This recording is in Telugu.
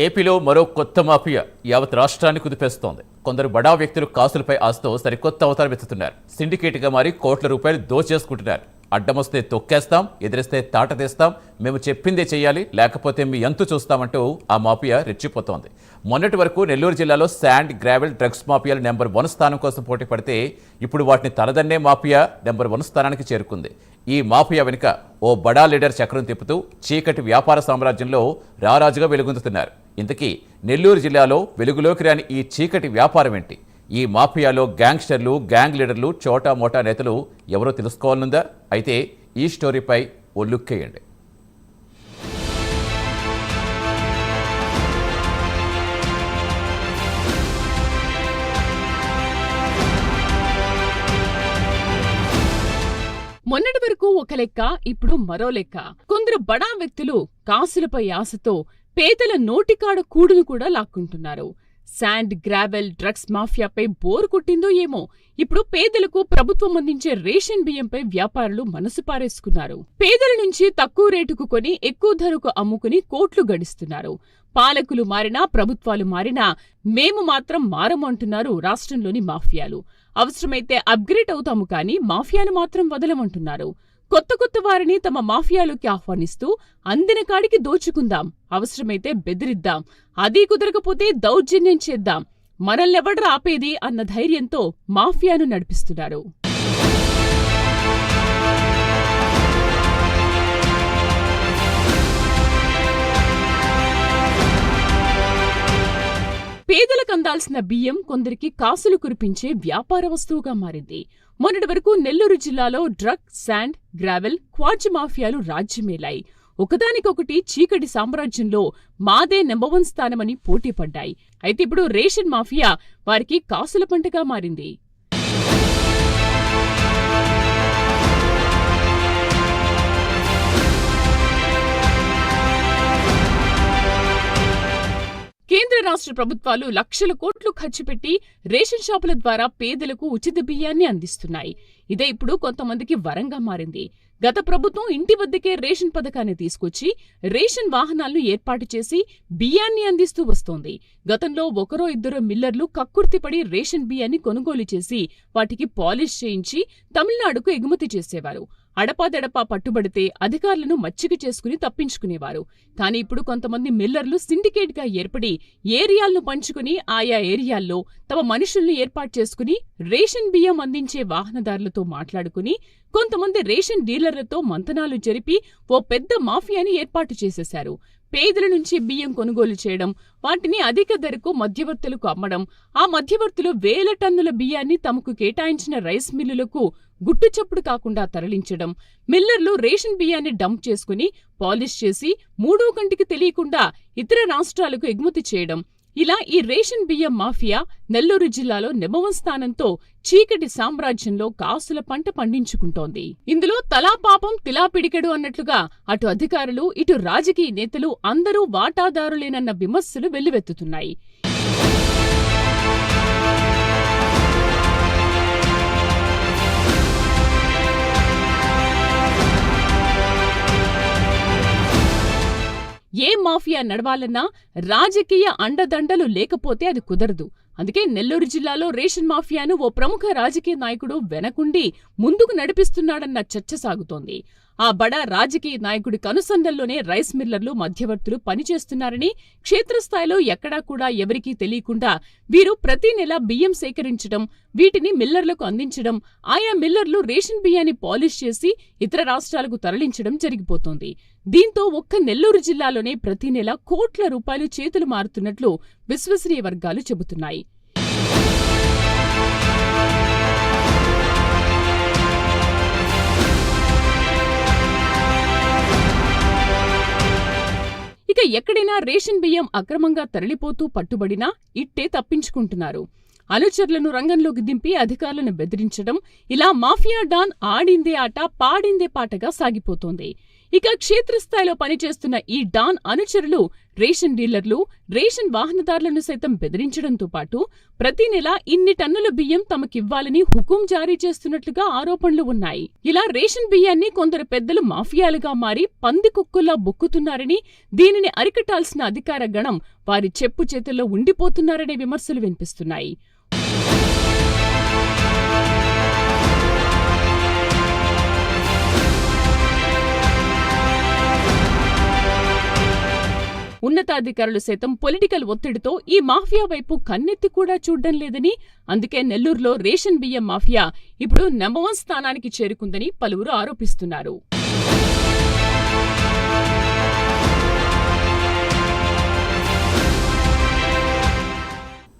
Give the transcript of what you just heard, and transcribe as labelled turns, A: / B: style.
A: ఏపీలో మరో కొత్త మాఫియా యావత్ రాష్ట్రాన్ని కుదిపేస్తోంది. కొందరు బడా వ్యక్తులు కాసులపై ఆశతో సరికొత్త అవతారం ఎత్తుతున్నారు. సిండికేట్గా మారి కోట్ల రూపాయలు దోచేసుకుంటున్నారు. అడ్డమొస్తే తొక్కేస్తాం, ఎదిరిస్తే తాట తీస్తాం, మేము చెప్పిందే చెయ్యాలి, లేకపోతే మీ అంతు చూస్తామంటూ ఆ మాఫియా రెచ్చిపోతోంది. మొన్నటి వరకు నెల్లూరు జిల్లాలో శాండ్, గ్రావెల్, డ్రగ్స్ మాఫియాలు నెంబర్ 1 స్థానం కోసం పోటీ పడితే ఇప్పుడు వాటిని తలదన్నే మాఫియా నెంబర్ 1 స్థానానికి చేరుకుంది. ఈ మాఫియా వెనుక ఓ బడా లీడర్ చక్రం తిప్పుతూ చీకటి వ్యాపార సామ్రాజ్యంలో రారాజుగా వెలుగొందుతున్నారు. ఇంతకీ నెల్లూరు జిల్లాలో వెలుగులోకి రాని ఈ చీకటి వ్యాపారం ఏంటి? ఈ మాఫియాలో గ్యాంగ్స్టర్లు, గ్యాంగ్ లీడర్లు, చోటా మోటా నేతలు ఎవరో తెలుసుకోవాలనుందా? అయితే ఈ స్టోరీపై ఓ లుక్ వేయండి.
B: మొన్నటి వరకు ఒక లెక్క, ఇప్పుడు మరో లెక్క. కొందరు బడా వ్యక్తులు కాసులపై ఆశతో పేదల నోటికాడ కూడును కూడా లాక్కుంటున్నారు. శాండ్, గ్రావెల్, డ్రగ్స్ మాఫియాపై బోరు కొట్టిందో ఏమో ఇప్పుడు పేదలకు ప్రభుత్వం అందించే రేషన్ బియ్యంపై వ్యాపారులు మనసు పారేసుకున్నారు. పేదల నుంచి తక్కువ రేటుకు కొని ఎక్కువ ధరకు అమ్ముకుని కోట్లు గడిస్తున్నారు. పాలకులు మారినా, ప్రభుత్వాలు మారినా మేము మాత్రం మారమంటున్నారు రాష్ట్రంలోని మాఫియాలు. అవసరమైతే అప్గ్రేడ్ అవుతాము కానీ మాఫియాను మాత్రం వదలమంటున్నారు. కొత్త కొత్త వారిని తమ మాఫియాలోకి ఆహ్వానిస్తూ అందిన కాడికి దోచుకుందాం, అవసరమైతే బెదిరిద్దాం, అదీ కుదరకపోతే దౌర్జన్యం చేద్దాం, మనల్నెవడ్రా ఆపేది అన్న ధైర్యంతో మాఫియాను నడిపిస్తున్నారు. పేదలకు అందాల్సిన బియ్యం కొందరికి కాసులు కురిపించే వ్యాపార వస్తువుగా మారింది. మొన్నటి వరకు నెల్లూరు జిల్లాలో డ్రగ్, శాండ్, గ్రావెల్, క్వార్జ్ మాఫియాలు రాజ్యమేలాయి. ఒకదానికొకటి చీకటి సామ్రాజ్యంలో మాదే నెంబర్ 1 స్థానమని పోటీ పడ్డాయి. అయితే ఇప్పుడు రేషన్ మాఫియా వారికి కాసుల పంటగా మారింది. కేంద్ర రాష్ట్ర ప్రభుత్వాలు లక్షల కోట్లు ఖర్చు పెట్టి రేషన్ షాపుల ద్వారా పేదలకు ఉచిత బియ్యాన్ని అందిస్తున్నాయి. ఇదే ఇప్పుడు కొంతమందికి వరంగా మారింది. గత ప్రభుత్వం ఇంటి వద్దకే రేషన్ పథకాన్ని తీసుకొచ్చి రేషన్ వాహనాలను ఏర్పాటు చేసి బియ్యాన్ని అందిస్తూ వస్తోంది. గతంలో ఒకరో ఇద్దరో మిల్లర్లు కక్కుర్తిపడి రేషన్ బియ్యాన్ని కొనుగోలు చేసి వాటికి పాలిష్ చేయించి తమిళనాడుకు ఎగుమతి చేసేవారు. అడపాదడపా పట్టుబడితే అధికారులను మచ్చిక చేసుకుని తప్పించుకునేవారు. కానీ ఇప్పుడు కొంతమంది మిల్లర్లు సిండికేట్గా ఏర్పడి ఏరియాలను పంచుకుని ఆయా ఏరియాల్లో తమ మనుషుల్ని ఏర్పాటు చేసుకుని రేషన్ బియ్యం అందించే వాహనదారులతో మాట్లాడుకుని కొంతమంది రేషన్ డీలర్లతో మంతనాలు జరిపి ఓ పెద్ద మాఫియాని ఏర్పాటు చేసేశారు. పేదల నుంచి బియ్యం కొనుగోలు చేయడం, వాటిని అధిక ధరకు మధ్యవర్తులకు అమ్మడం, ఆ మధ్యవర్తులు వేల టన్నుల బియ్యాన్ని తమకు కేటాయించిన రైస్ మిల్లులకు గుట్టుచప్పుడు కాకుండా తరలించడం, మిల్లర్లు రేషన్ బియ్యాన్ని డంప్ చేసుకుని పాలిష్ చేసి మూడో కంటికి తెలియకుండా ఇతర రాష్ట్రాలకు ఎగుమతి చేయడం, ఇలా ఈ రేషన్ బియ్యం మాఫియా నెల్లూరు జిల్లాలో నెంబర్ 1 స్థానంతో చీకటి సామ్రాజ్యంలో కాసుల పంట పండించుకుంటోంది. ఇందులో తలా పాపం తిలా పిడికెడు అన్నట్లుగా అటు అధికారులు, ఇటు రాజకీయ నేతలు అందరూ వాటాదారులేనన్న విమర్శలు వెల్లువెత్తుతున్నాయి. ఏ మాఫియా నడవాలన్నా రాజకీయ అండదండలు లేకపోతే అది కుదరదు. అందుకే నెల్లూరు జిల్లాలో రేషన్ మాఫియాను ఓ ప్రముఖ రాజకీయ నాయకుడు వెనకుండి ముందుకు నడిపిస్తున్నాడన్న చర్చ సాగుతోంది. ఆ బడా రాజకీయ నాయకుడి కనుసన్నల్లోనే రైస్ మిల్లర్లు, మధ్యవర్తులు పనిచేస్తున్నారని, క్షేత్రస్థాయిలో ఎక్కడా కూడా ఎవరికీ తెలియకుండా వీరు ప్రతి నెల బియ్యం సేకరించడం, వీటిని మిల్లర్లకు అందించడం, ఆయా మిల్లర్లు రేషన్ బియ్యాన్ని పాలిష్ చేసి ఇతర రాష్ట్రాలకు తరలించడం జరిగిపోతోంది. దీంతో ఒక్క నెల్లూరు జిల్లాలోనే ప్రతి నెల కోట్ల రూపాయలు చేతులు మారుతున్నట్లు విశ్వసనీయ వర్గాలు చెబుతున్నాయి. ఇక ఎక్కడైనా రేషన్ బియ్యం అక్రమంగా తరలిపోతూ పట్టుబడినా ఇట్టే తప్పించుకుంటున్నారు. అనుచరులను రంగంలోకి దింపి అధికారులను బెదిరించడం, ఇలా మాఫియా డాన్ ఆడిందే ఆట పాడిందే పాటగా సాగిపోతోంది. ఇక క్షేత్రస్థాయిలో పనిచేస్తున్న ఈ డాన్ అనుచరులు రేషన్ డీలర్లు, రేషన్ వాహనదారులను సైతం బెదిరించడంతో పాటు ప్రతి నెల ఇన్ని టన్నుల బియ్యం తమకివ్వాలని హుకుం జారీ చేస్తున్నట్లుగా ఆరోపణలు ఉన్నాయి. ఇలా రేషన్ బియ్యాన్ని కొందరు పెద్దలు మాఫియాలుగా మారి పందికొక్కుల్లా బొక్కుతున్నారని, దీనిని అరికట్టాల్సిన అధికార గణం వారి చెప్పు చేతుల్లో ఉండిపోతున్నారనే విమర్శలు వినిపిస్తున్నాయి. ఉన్నతాధికారులు సైతం పొలిటికల్ ఒత్తిడితో ఈ మాఫియా వైపు కన్నెత్తి కూడా చూడ్డం లేదని, అందుకే నెల్లూరులో రేషన్ బియ్యం మాఫియా ఇప్పుడు నంబర్ 1 స్థానానికి చేరుకుందని పలువురు ఆరోపిస్తున్నారు.